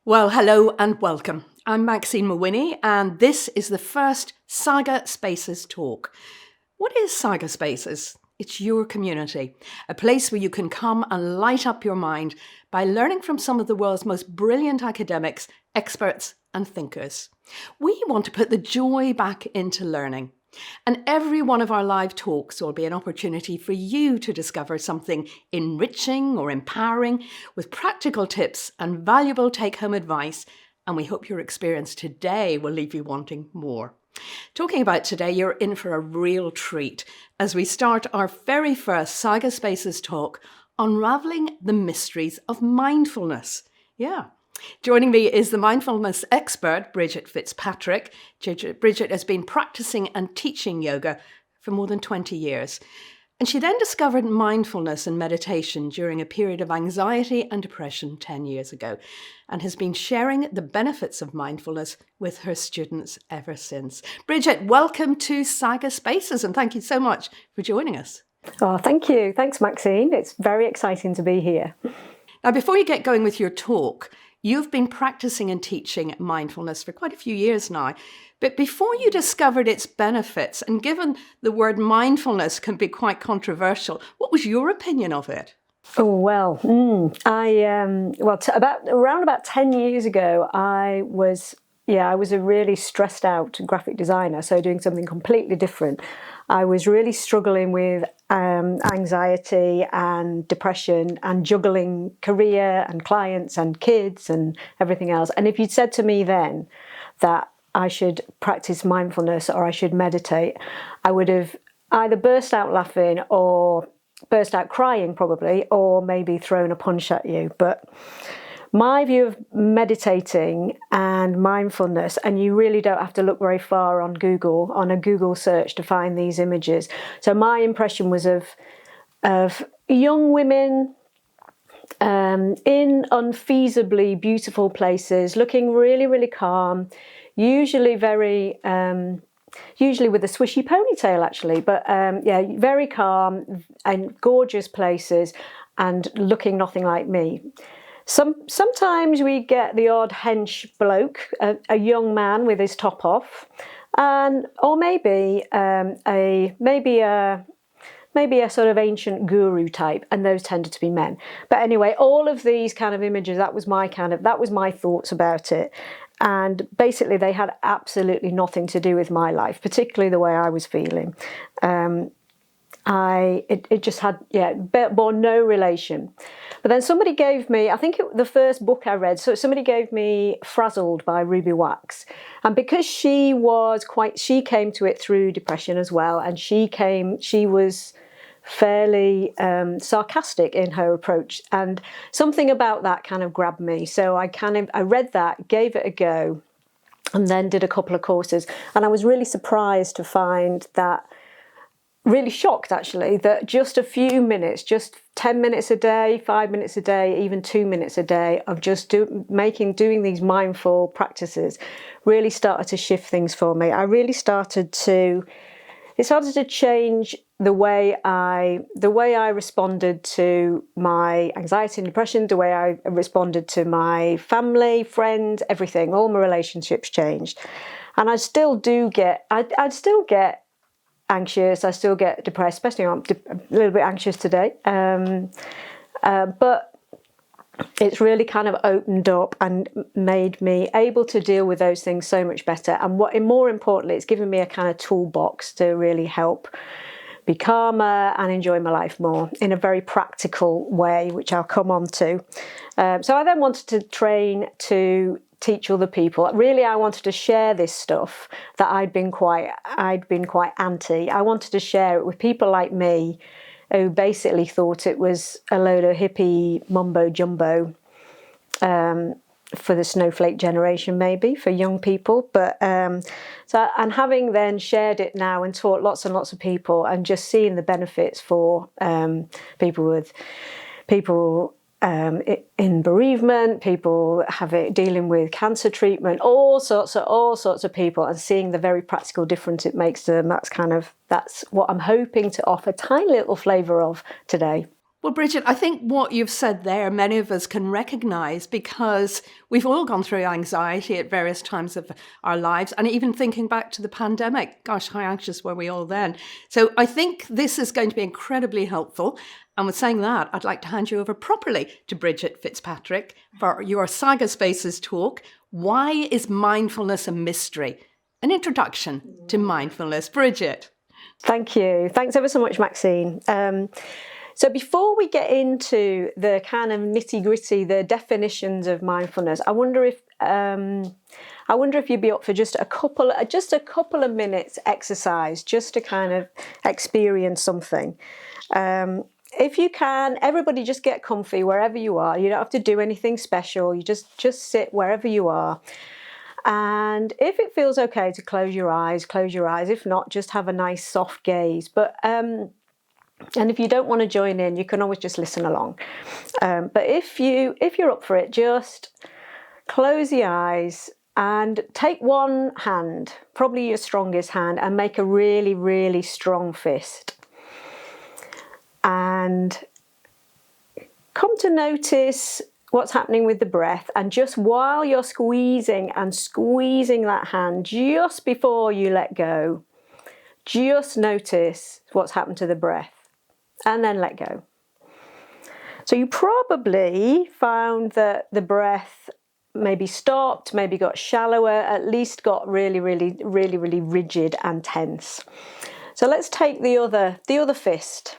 Well, hello and welcome. I'm Maxine Mawhinney, and this is the first Saga Spaces talk. What is Saga Spaces? It's your community, a place where you can come and light up your mind by learning from some of the world's most brilliant academics, experts, and thinkers. We want to put the joy back into learning. And every one of our live talks will be an opportunity for you to discover something enriching or empowering with practical tips and valuable take-home advice. And we hope your experience today will leave you wanting more. Talking about today, you're in for a real treat as we start our very first Saga Spaces talk, Unraveling the Mysteries of Mindfulness. Yeah. Joining me is the mindfulness expert, Bridget Fitzpatrick. Bridget has been practicing and teaching yoga for more than 20 years. And she then discovered mindfulness and meditation during a period of anxiety and depression 10 years ago, and has been sharing the benefits of mindfulness with her students ever since. Bridget, welcome to Saga Spaces, and thank you so much for joining us. Oh, thank you. Thanks, Maxine. It's very exciting to be here. Now, before you get going with your talk, you've been practicing and teaching mindfulness for quite a few years now. But before you discovered its benefits, and given the word mindfulness can be quite controversial, what was your opinion of it? Oh, well, around about 10 years ago, I was a really stressed out graphic designer, so doing something completely different. I was really struggling with anxiety and depression and juggling career and clients and kids and everything else. And if you'd said to me then that I should practice mindfulness or I should meditate, I would have either burst out laughing or burst out crying probably, or maybe thrown a punch at you. But my view of meditating and mindfulness, and you really don't have to look very far on a Google search to find these images. So my impression was of young women in unfeasibly beautiful places, looking really, really calm, usually with a swishy ponytail actually, but very calm and gorgeous places and looking nothing like me. Sometimes we get the odd hench bloke, a young man with his top off, or maybe a sort of ancient guru type, and those tended to be men. But anyway, all of these kind of images, that was my thoughts about it. And basically they had absolutely nothing to do with my life, particularly the way I was feeling. It just had, bore no relation. But then somebody gave me, the first book I read, so somebody gave me Frazzled by Ruby Wax. And because she came to it through depression as well, and she was fairly sarcastic in her approach, and something about that kind of grabbed me. So I read that, gave it a go, and then did a couple of courses. And I was really surprised to find that, really shocked actually, that just a few minutes, just 10 minutes a day, 5 minutes a day, even 2 minutes a day of just doing these mindful practices really started to shift things for me. It started to change the way I responded to my anxiety and depression, the way I responded to my family, friends, everything. All my relationships changed. And I still do I'd still get anxious, I still get depressed, especially I'm a little bit anxious today. But it's really kind of opened up and made me able to deal with those things so much better. And more importantly, it's given me a kind of toolbox to really help be calmer and enjoy my life more in a very practical way, which I'll come on to. So I then wanted to train to teach other people. Really, I wanted to share this stuff that I'd been quite anti. I wanted to share it with people like me who basically thought it was a load of hippie mumbo jumbo for the snowflake generation, maybe for young people. But and having then shared it now and taught lots and lots of people, and just seeing the benefits for people in bereavement, people dealing with cancer treatment, all sorts of people, and seeing the very practical difference it makes to them. That's what I'm hoping to offer a tiny little flavour of today. Well, Bridget, I think what you've said there, many of us can recognise because we've all gone through anxiety at various times of our lives. And even thinking back to the pandemic, gosh, how anxious were we all then? So I think this is going to be incredibly helpful. And with saying that, I'd like to hand you over properly to Bridget Fitzpatrick for your Saga Spaces talk. Why is mindfulness a mystery? An introduction to mindfulness. Bridget. Thank you. Thanks ever so much, Maxine. So before we get into the kind of nitty-gritty, the definitions of mindfulness, I wonder if you'd be up for just a couple of minutes exercise, just to kind of experience something. If you can, everybody just get comfy wherever you are. You don't have to do anything special. You just sit wherever you are. And if it feels okay to close your eyes, close your eyes. If not, just have a nice soft gaze. But and if you don't want to join in, you can always just listen along. But if you're up for it, just close the eyes and take one hand, probably your strongest hand, and make a really, really strong fist. And come to notice what's happening with the breath. And just while you're squeezing that hand, just before you let go, just notice what's happened to the breath. And then let go. So you probably found that the breath maybe stopped, maybe got shallower, at least got really, really, really, really rigid and tense. So let's take the other fist.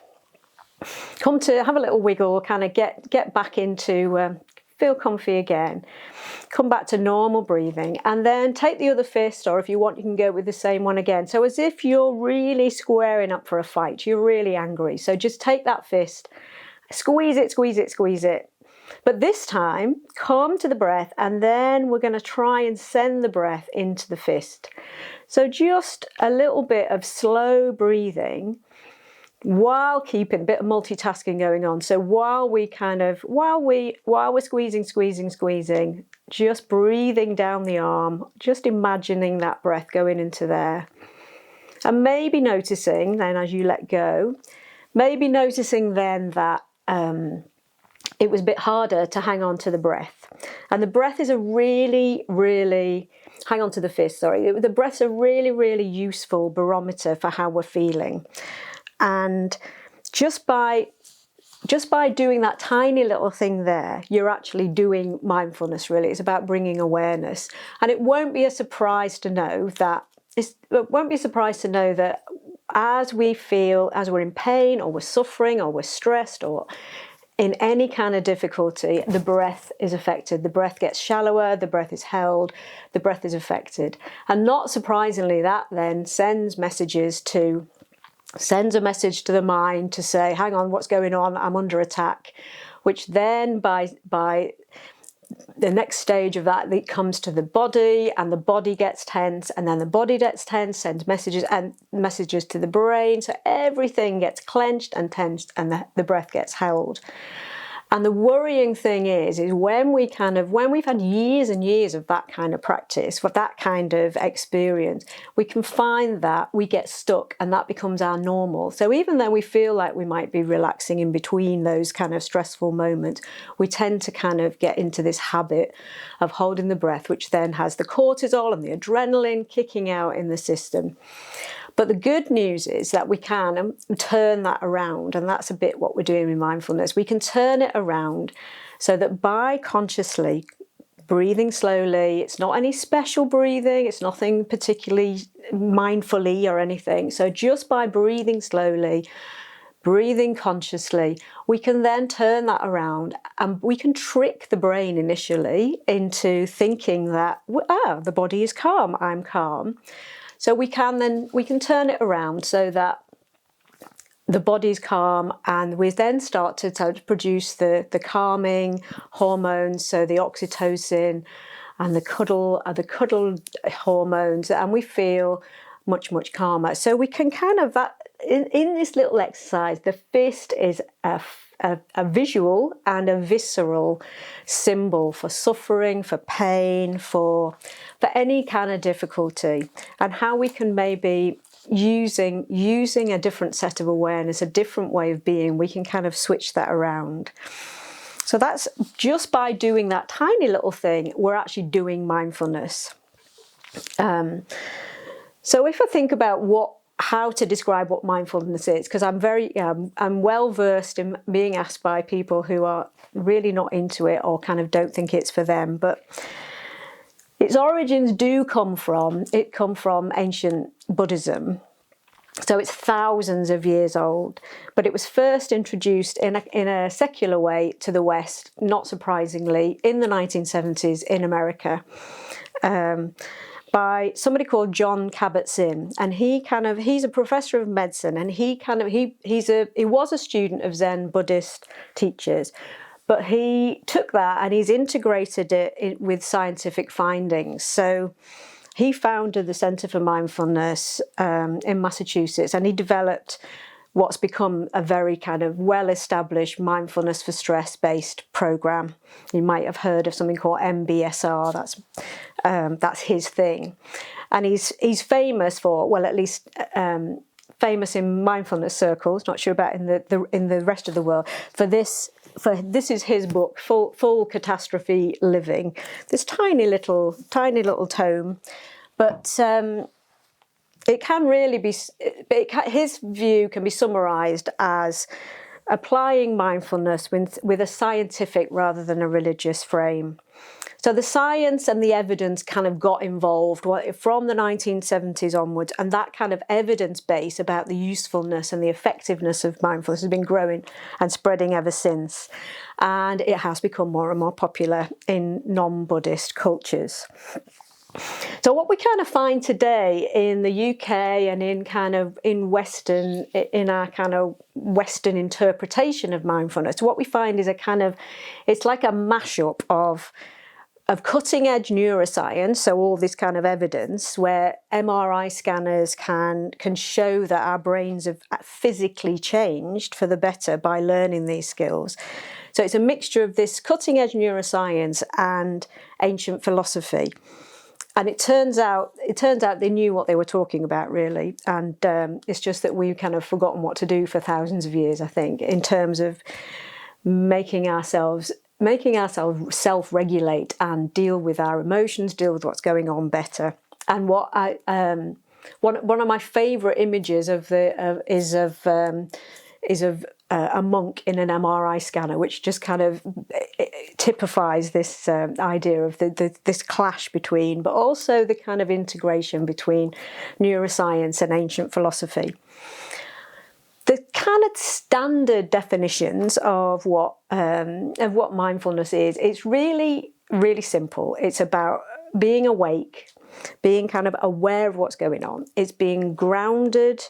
Come to have a little wiggle, kind of get back into feel comfy again. Come back to normal breathing, and then take the other fist, or if you want, you can go with the same one again. So as if you're really squaring up for a fight, you're really angry. So just take that fist, squeeze it, squeeze it, squeeze it. But this time, come to the breath, and then we're going to try and send the breath into the fist. So just a little bit of slow breathing, while keeping a bit of multitasking going on. So while we're squeezing, just breathing down the arm, just imagining that breath going into there. And maybe noticing then as you let go, maybe noticing then that it was a bit harder to hang on to the breath. And the breath is a really, really, hang on to the fist, sorry. The breath's a really, really useful barometer for how we're feeling. And just by doing that tiny little thing there, you're actually doing mindfulness, really. It's about bringing awareness. And it won't be a surprise to know that as we feel, as we're in pain or we're suffering or we're stressed or in any kind of difficulty, the breath is affected. The breath gets shallower, the breath is held, the breath is affected. And not surprisingly, that then sends a message to the mind to say, hang on, what's going on? I'm under attack. Which then by the next stage of that, it comes to the body, and the body gets tense, and then the body gets tense, sends messages to the brain. So everything gets clenched and tensed, and the breath gets held. And the worrying thing is when we've had years and years of that kind of practice, with that kind of experience, we can find that we get stuck and that becomes our normal. So even though we feel like we might be relaxing in between those kind of stressful moments, we tend to kind of get into this habit of holding the breath, which then has the cortisol and the adrenaline kicking out in the system. But the good news is that we can turn that around, and that's a bit what we're doing with mindfulness. We can turn it around so that by consciously breathing slowly, it's not any special breathing, it's nothing particularly mindfully or anything. So just by breathing slowly, breathing consciously, we can then turn that around, and we can trick the brain initially into thinking that, the body is calm, I'm calm. So we can turn it around so that the body's calm, and we then start to produce the calming hormones, so the oxytocin and the cuddle hormones, and we feel much, much calmer. So we can kind of, in this little exercise, the fist is a visual and a visceral symbol for suffering, for pain, for any kind of difficulty, and how we can maybe using a different set of awareness, a different way of being, we can kind of switch that around. So that's just by doing that tiny little thing, we're actually doing mindfulness. So if I think about how to describe what mindfulness is, because I'm well versed in being asked by people who are really not into it or kind of don't think it's for them, but its origins come from ancient Buddhism. So it's thousands of years old, but it was first introduced in a secular way to the West, not surprisingly, in the 1970s in America. By somebody called Jon Kabat-Zinn, and he's a professor of medicine, and he was a student of Zen Buddhist teachers, but he took that and he's integrated it with scientific findings. So he founded the Center for Mindfulness in Massachusetts, and he developed what's become a very kind of well-established mindfulness for stress-based program. You might have heard of something called MBSR. That's his thing, and he's famous for, well, at least famous in mindfulness circles. Not sure about in the rest of the world. This is his book, Full Catastrophe Living. This tiny little tome, but it can really be. His view can be summarised as applying mindfulness with a scientific rather than a religious frame. So the science and the evidence kind of got involved from the 1970s onwards, and that kind of evidence base about the usefulness and the effectiveness of mindfulness has been growing and spreading ever since. And it has become more and more popular in non-Buddhist cultures. So what we kind of find today in the UK and in our kind of Western interpretation of mindfulness, what we find is it's like a mashup of cutting edge neuroscience, so all this kind of evidence where MRI scanners can show that our brains have physically changed for the better by learning these skills. So it's a mixture of this cutting edge neuroscience and ancient philosophy. And it turns out they knew what they were talking about, really. And it's just that we've kind of forgotten what to do for thousands of years, I think, in terms of making ourselves self-regulate and deal with our emotions, deal with what's going on better. And what one of my favourite images is of a monk in an MRI scanner, which just kind of typifies this idea of this clash between, but also the kind of integration between neuroscience and ancient philosophy. The kind of standard definitions of what mindfulness is, it's really, really simple. It's about being awake, being kind of aware of what's going on. It's being grounded,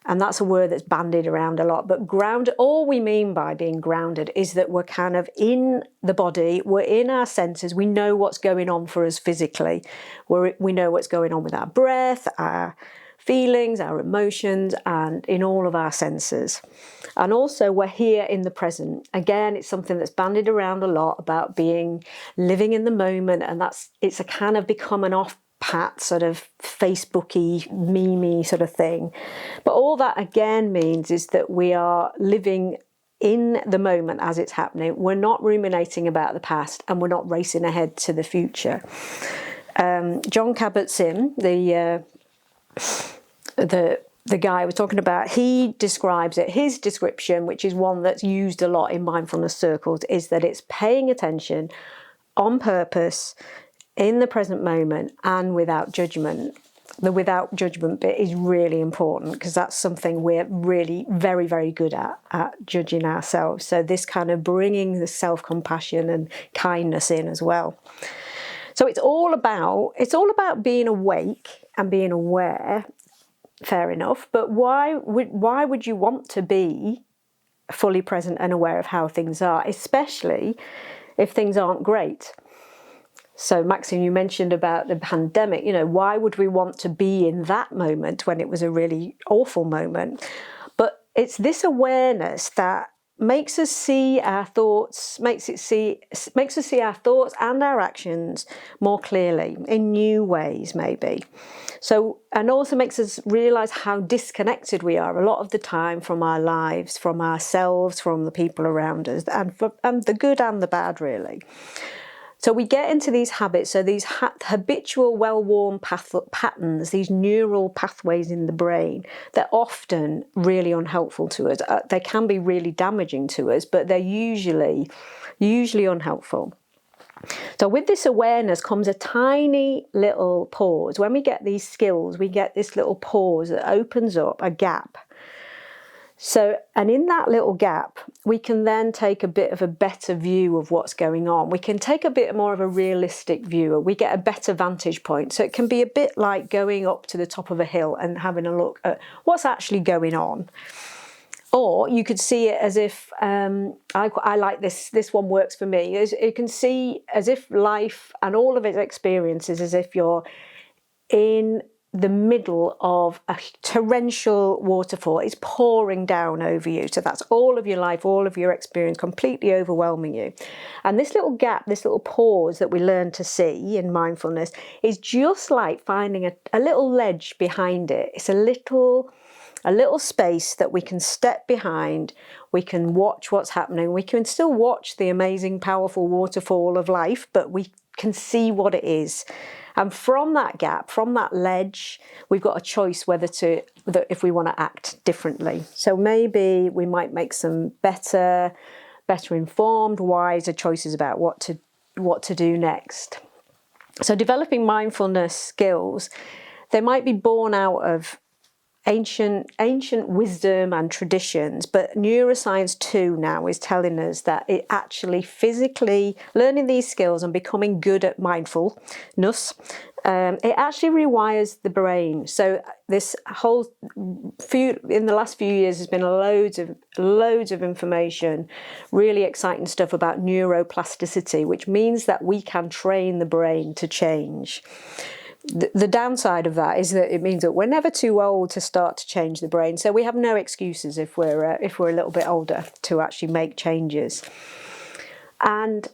and that's a word that's bandied around a lot, but grounded, all we mean by being grounded is that we're kind of in the body, we're in our senses, we know what's going on for us physically. We know what's going on with our breath, our feelings, our emotions, and in all of our senses. And also we're here in the present. Again, it's something that's bandied around a lot about living in the moment, and it's a kind of become an off-pat sort of Facebooky, meme-y sort of thing. But all that again means is that we are living in the moment as it's happening. We're not ruminating about the past, and we're not racing ahead to the future. Jon Kabat-Zinn, the guy I was talking about, he describes it. His description, which is one that's used a lot in mindfulness circles, is that it's paying attention on purpose in the present moment and without judgment. The without judgment bit is really important because that's something we're really very, very good at judging ourselves. So this kind of bringing the self-compassion and kindness in as well. So it's all about being awake and being aware. Fair enough, but why would you want to be fully present and aware of how things are, especially if things aren't great? So Maxine, you mentioned about the pandemic, why would we want to be in that moment when it was a really awful moment? But it's this awareness that makes us see our thoughts, makes us see our thoughts and our actions more clearly in new ways, maybe. So, and also makes us realize how disconnected we are a lot of the time from our lives, from ourselves, from the people around us, and the good and the bad, really. So we get into these habits, so these habitual, well-worn patterns, these neural pathways in the brain, they're often really unhelpful to us. They can be really damaging to us, but they're usually unhelpful. So with this awareness comes a tiny little pause. When we get these skills, we get this little pause that opens up a gap. So, and in that little gap, we can then take a bit of a better view of what's going on. We can take a bit more of a realistic view. We get a better vantage point. So it can be a bit like going up to the top of a hill and having a look at what's actually going on. Or you could see it as if, I like this one works for me. You can see as if life and all of its experiences as if you're in the middle of a torrential waterfall. It's pouring down over you. So that's all of your life, all of your experience, completely overwhelming you. And this little gap, this little pause that we learn to see in mindfulness is just like finding a little ledge behind it. It's a little space that we can step behind. We can watch what's happening. We can still watch the amazing, powerful waterfall of life, but we can see what it is. And from that gap, from that ledge, we've got a choice if we want to act differently. So maybe we might make some better informed, wiser choices about what to do next. So developing mindfulness skills, they might be born out of ancient wisdom and traditions, but neuroscience too now is telling us that it actually physically learning these skills and becoming good at mindfulness, it actually rewires the brain. So this whole in the last few years has been loads of information, really exciting stuff about neuroplasticity, which means that we can train the brain to change. The downside of that is that it means that we're never too old to start to change the brain. So we have no excuses if we're a little bit older to actually make changes. And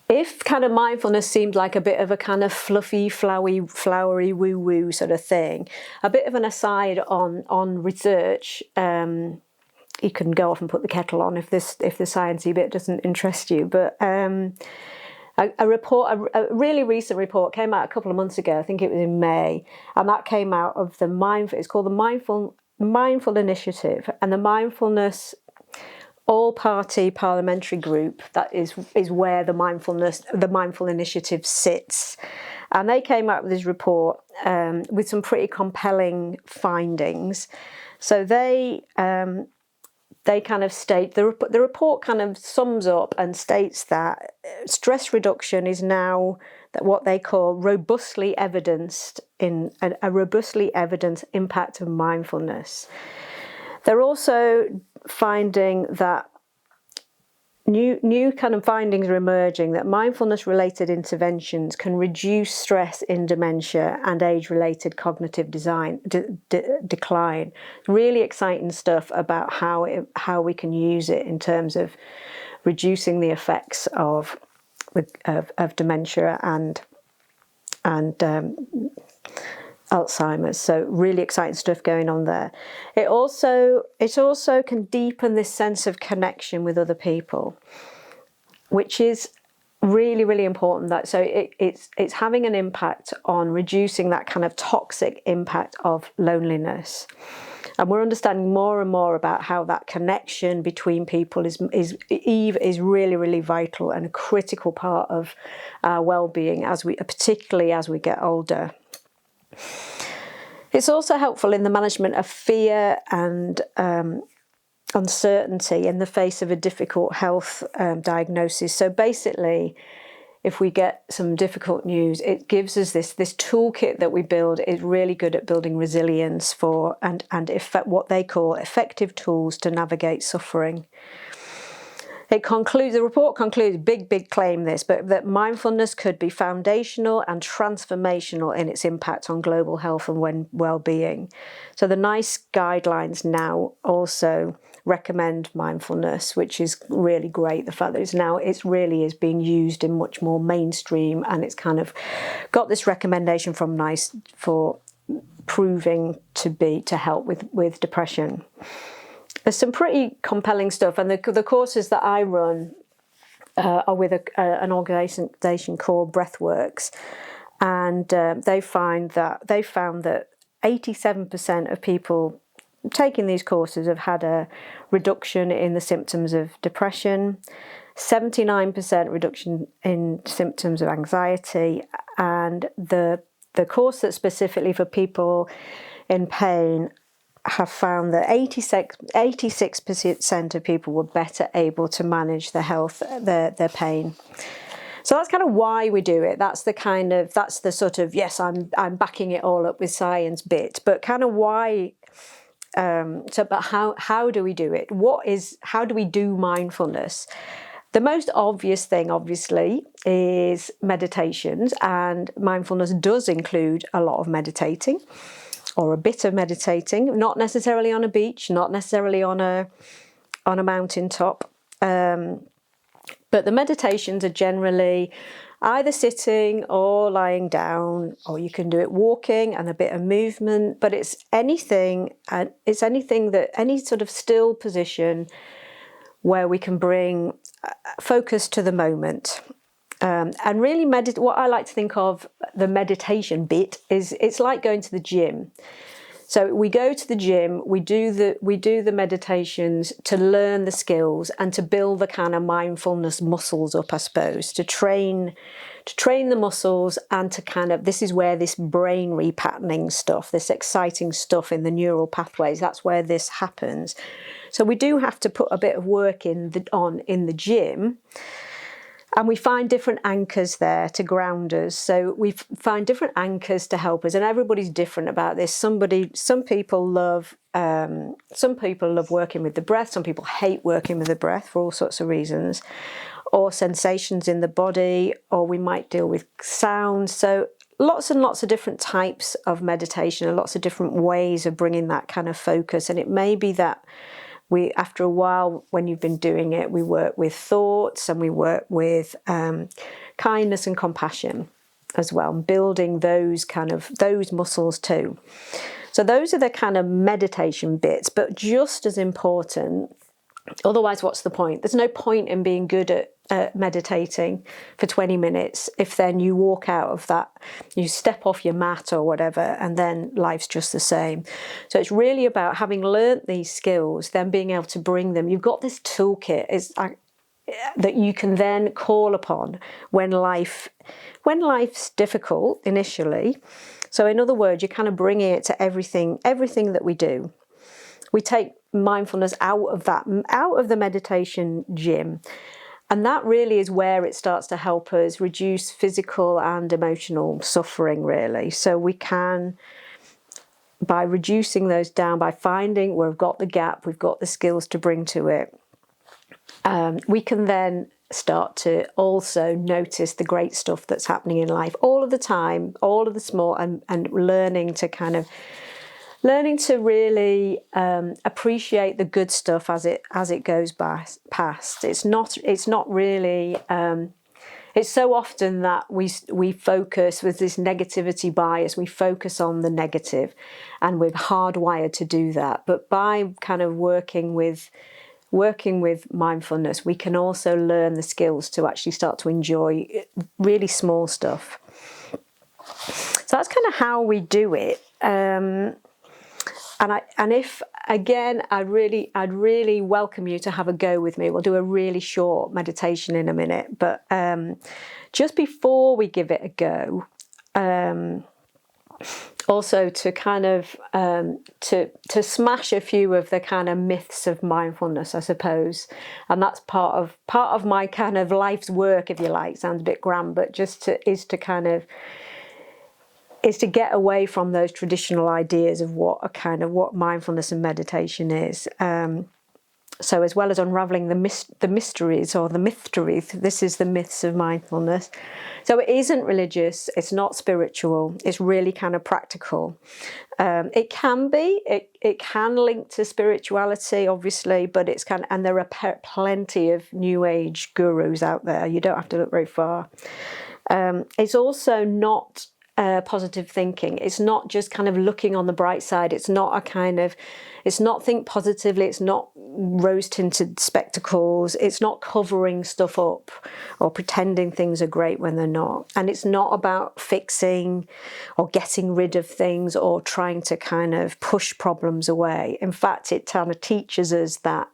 if kind of mindfulness seems like a bit of a kind of fluffy, flowery woo-woo sort of thing, a bit of an aside on research, you can go off and put the kettle on if the sciencey bit doesn't interest you, but a really recent report came out a couple of months ago. I think it was in May, and that came out of it's called the Mindful Initiative, and the Mindfulness all-party parliamentary group. That is where the Mindful Initiative sits, and they came out with this report with some pretty compelling findings. So they kind of state, the report kind of sums up and states that stress reduction is now what they call robustly evidenced in a robustly evidenced impact of mindfulness. They're also finding that new kind of findings are emerging that mindfulness-related interventions can reduce stress in dementia and age-related cognitive decline. Really exciting stuff about how we can use it in terms of reducing the effects of dementia and Alzheimer's. So really exciting stuff going on there. It also can deepen this sense of connection with other people, which is really, really important. That so it's having an impact on reducing that kind of toxic impact of loneliness. And we're understanding more and more about how that connection between people is really, really vital and a critical part of our well-being particularly as we get older. It's also helpful in the management of fear and uncertainty in the face of a difficult health diagnosis. So basically, if we get some difficult news, it gives us this toolkit that we build is really good at building resilience and what they call effective tools to navigate suffering. The report concludes, big claim this, but that mindfulness could be foundational and transformational in its impact on global health and well-being. So the NICE guidelines now also recommend mindfulness, which is really great. The fact that it really is being used in much more mainstream, and it's kind of got this recommendation from NICE for proving to help with depression. There's some pretty compelling stuff, and the courses that I run are with an organisation called Breathworks, and they found that 87% of people taking these courses have had a reduction in the symptoms of depression, 79% reduction in symptoms of anxiety, and the course that's specifically for people in pain have found that 86% of people were better able to manage their pain. So that's kind of why we do it. That's the sort of, yes, I'm backing it all up with science bit, but kind of why. But how do we do it? How do we do mindfulness? The most obvious thing, obviously, is meditations, and mindfulness does include a lot of meditating, or a bit of meditating, not necessarily on a beach, not necessarily on a mountaintop. But the meditations are generally either sitting or lying down, or you can do it walking and a bit of movement. But it's anything that any sort of still position where we can bring focus to the moment. And really, what I like to think of the meditation bit is it's like going to the gym. So we go to the gym, we do the meditations to learn the skills and to build the kind of mindfulness muscles up, I suppose, to train the muscles, and to kind of, this is where this brain repatterning stuff, this exciting stuff in the neural pathways, that's where this happens. So we do have to put a bit of work in the gym. And we find different anchors there to ground us. So we find different anchors to help us, and everybody's different about this. Some people love working with the breath. Some people hate working with the breath for all sorts of reasons, or sensations in the body, or we might deal with sounds. So lots and lots of different types of meditation, and lots of different ways of bringing that kind of focus. And it may be that after a while, when you've been doing it, we work with thoughts, and we work with kindness and compassion as well, building those muscles too. So those are the kind of meditation bits, but just as important. Otherwise, what's the point? There's no point in being good at meditating for 20 minutes if then you walk out of that, you step off your mat or whatever, and then life's just the same. So it's really about having learnt these skills, then being able to bring them. You've got this toolkit that you can then call upon when life's difficult initially. So in other words, you're kind of bringing it to everything that we do. We take mindfulness out of the meditation gym. And that really is where it starts to help us reduce physical and emotional suffering, really. So we can, by reducing those down, by finding where we've got the gap, we've got the skills to bring to it, we can then start to also notice the great stuff that's happening in life all of the time, all of the small, and learning to really appreciate the good stuff as it goes past. It's not really. It's so often that we focus with this negativity bias. We focus on the negative, and we're hardwired to do that. But by kind of working with mindfulness, we can also learn the skills to actually start to enjoy really small stuff. So that's kind of how we do it. And if again, I'd really welcome you to have a go with me. We'll do a really short meditation in a minute, but just before we give it a go, also to kind of to smash a few of the kind of myths of mindfulness, I suppose, and that's part of my kind of life's work, if you like. Sounds a bit grand, but is to get away from those traditional ideas of what mindfulness and meditation is. So as well as unraveling the mysteries or the mysteries, this is the myths of mindfulness. So it isn't religious, it's not spiritual, it's really kind of practical. It can be, it can link to spirituality, obviously, but it's kind of, and there are plenty of New Age gurus out there. You don't have to look very far. It's also not positive thinking. It's not just kind of looking on the bright side. It's not think positively. It's not rose-tinted spectacles. It's not covering stuff up or pretending things are great when they're not. And it's not about fixing or getting rid of things or trying to kind of push problems away. In fact, it kind of teaches us that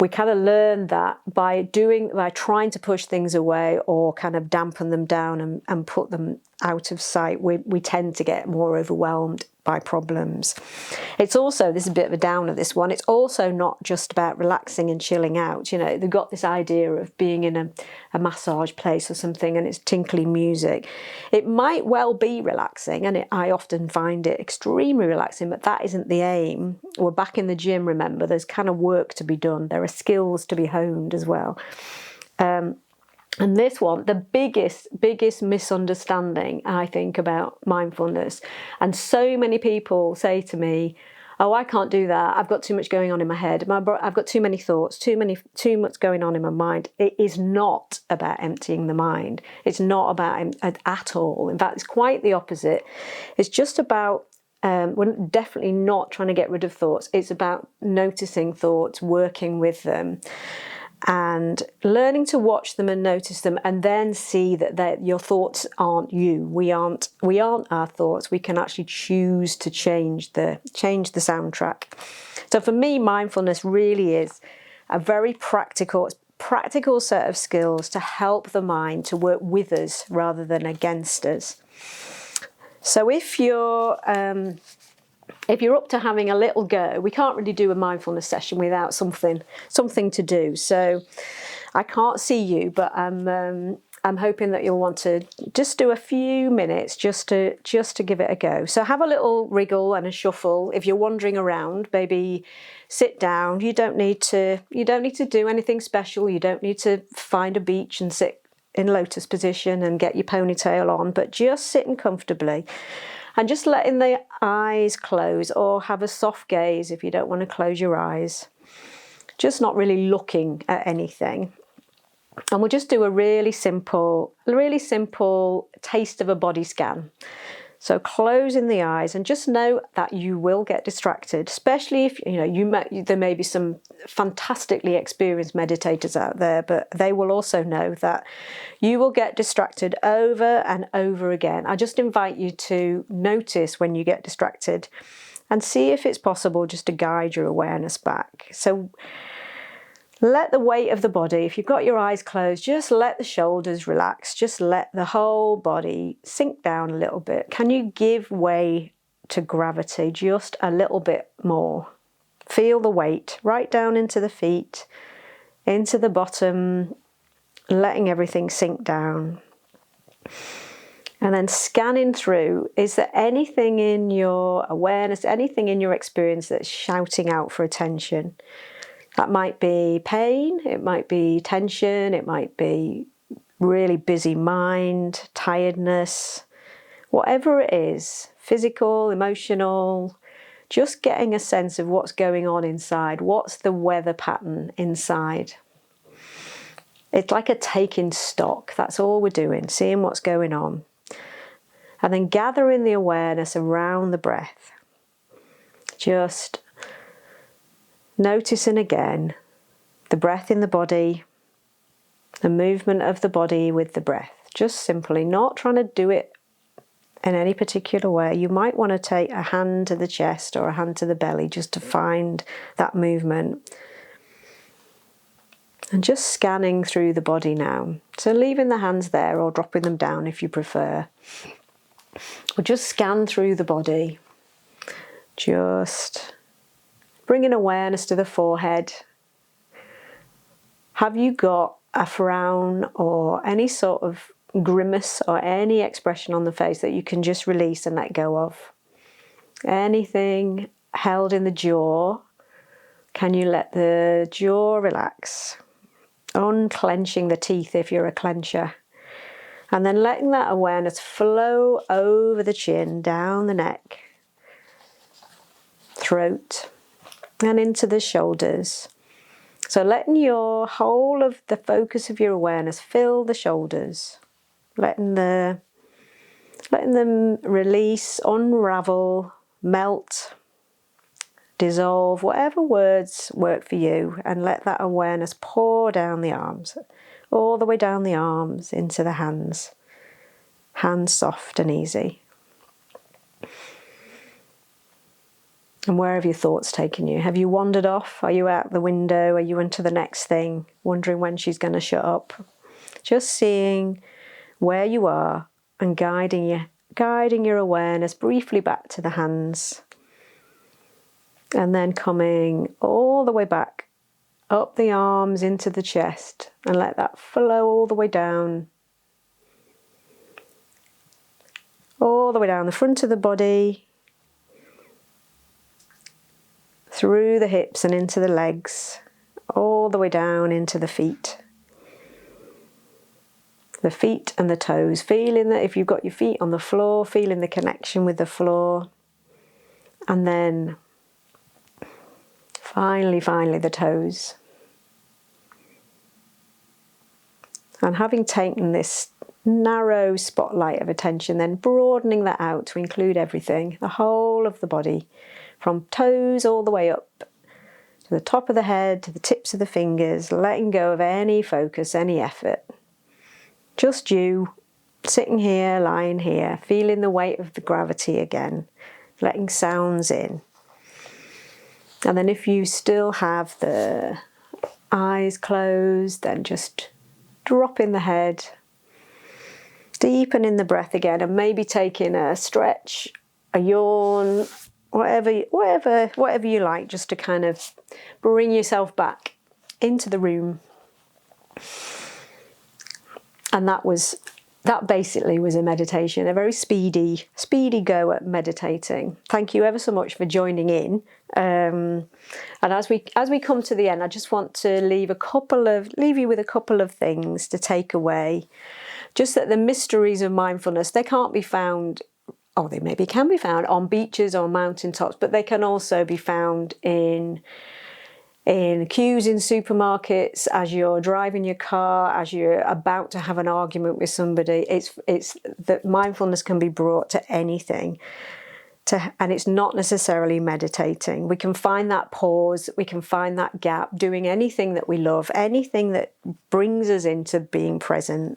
we kind of learn that by trying to push things away or kind of dampen them down and put them out of sight, we tend to get more overwhelmed by problems. It's also, this is a bit of a downer, this one, it's also not just about relaxing and chilling out. You know, they've got this idea of being in a massage place or something and it's tinkly music. It might well be relaxing, and I often find it extremely relaxing, but that isn't the aim. We're back in the gym, remember, there's kind of work to be done. There are skills to be honed as well. And this one, the biggest misunderstanding, I think, about mindfulness, and so many people say to me, oh, I can't do that. I've got too much going on in my head. I've got too many thoughts, too much going on in my mind. It is not about emptying the mind. It's not about at all. In fact, it's quite the opposite. It's just about, we're definitely not trying to get rid of thoughts. It's about noticing thoughts, working with them, and learning to watch them and notice them, and then see that your thoughts aren't you. We aren't our thoughts. We can actually choose to change the soundtrack. So for me, mindfulness really is a very practical set of skills to help the mind to work with us rather than against us. So if you're up to having a little go, we can't really do a mindfulness session without something to do. So I can't see you, but I'm hoping that you'll want to just do a few minutes just to give it a go. So have a little wriggle and a shuffle. If you're wandering around, maybe sit down. You don't need to do anything special. You don't need to find a beach and sit in lotus position and get your ponytail on, but just sitting comfortably. And just letting the eyes close, or have a soft gaze if you don't want to close your eyes. Just not really looking at anything. And we'll just do a really simple taste of a body scan. So closing the eyes, and just know that you will get distracted, especially if there may be some fantastically experienced meditators out there, but they will also know that you will get distracted over and over again. I just invite you to notice when you get distracted and see if it's possible just to guide your awareness back. So let the weight of the body, if you've got your eyes closed, just let the shoulders relax. Just let the whole body sink down a little bit. Can you give way to gravity just a little bit more? Feel the weight right down into the feet, into the bottom, letting everything sink down. And then scanning through, is there anything in your awareness, anything in your experience that's shouting out for attention? That might be pain, it might be tension, it might be really busy mind, tiredness, whatever it is, physical, emotional, just getting a sense of what's going on inside. What's the weather pattern inside? It's like a taking stock. That's all we're doing, seeing what's going on. And then gathering the awareness around the breath. Just noticing again the breath in the body, the movement of the body with the breath. Just simply not trying to do it in any particular way. You might want to take a hand to the chest or a hand to the belly just to find that movement. And just scanning through the body now. So leaving the hands there or dropping them down if you prefer. Or just scan through the body. Just bringing awareness to the forehead. Have you got a frown or any sort of grimace or any expression on the face that you can just release and let go of? Anything held in the jaw Can you let the jaw relax? Unclenching the teeth if you're a clencher. And then letting that awareness flow over the chin, down the neck, throat, and into the shoulders. So letting your whole of the focus of your awareness fill the shoulders, letting them release, unravel, melt, dissolve, whatever words work for you, and let that awareness pour down the arms, all the way down the arms into the hands. Hands soft and easy. And where have your thoughts taken you? Have you wandered off? Are you out the window? Are you into the next thing, wondering when she's going to shut up? Just seeing where you are and guiding your awareness briefly back to the hands. And then coming all the way back, up the arms into the chest, and let that flow all the way down. All the way down the front of the body, through the hips and into the legs, all the way down into the feet. The feet and the toes, feeling that if you've got your feet on the floor, feeling the connection with the floor. And then finally the toes. And having taken this narrow spotlight of attention, then broadening that out to include everything, the whole of the body, from toes all the way up to the top of the head, to the tips of the fingers, letting go of any focus, any effort. Just you, sitting here, lying here, feeling the weight of the gravity again, letting sounds in. And then if you still have the eyes closed, then just dropping the head, deepening the breath again, and maybe taking a stretch, a yawn, whatever you like, just to kind of bring yourself back into the room. And that basically was a meditation, a very speedy go at meditating. Thank you ever so much for joining in. And as we come to the end, I just want to leave you with a couple of things to take away. Just that the mysteries of mindfulness, they can't be found, or they maybe can be found on beaches or mountaintops, but they can also be found in queues in supermarkets, as you're driving your car, as you're about to have an argument with somebody. It's that mindfulness can be brought to anything. And it's not necessarily meditating. We can find that pause, we can find that gap, doing anything that we love, anything that brings us into being present.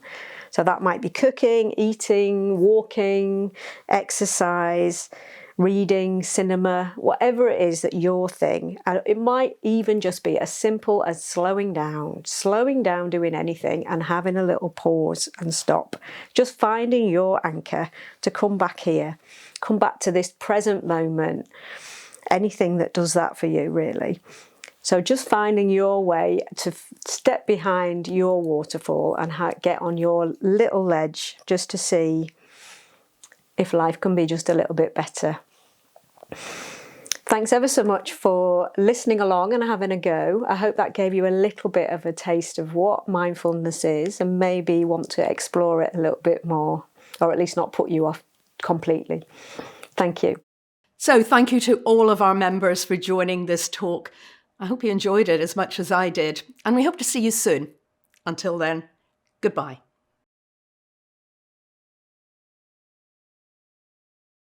So that might be cooking, eating, walking, exercise, reading, cinema, whatever it is that your thing. And it might even just be as simple as slowing down doing anything and having a little pause and stop. Just finding your anchor to come back here, come back to this present moment. Anything that does that for you, really. So just finding your way to step behind your waterfall and get on your little ledge, just to see if life can be just a little bit better. Thanks ever so much for listening along and having a go. I hope that gave you a little bit of a taste of what mindfulness is, and maybe want to explore it a little bit more, or at least not put you off completely. Thank you. So thank you to all of our members for joining this talk. I hope you enjoyed it as much as I did, and we hope to see you soon. Until then, goodbye.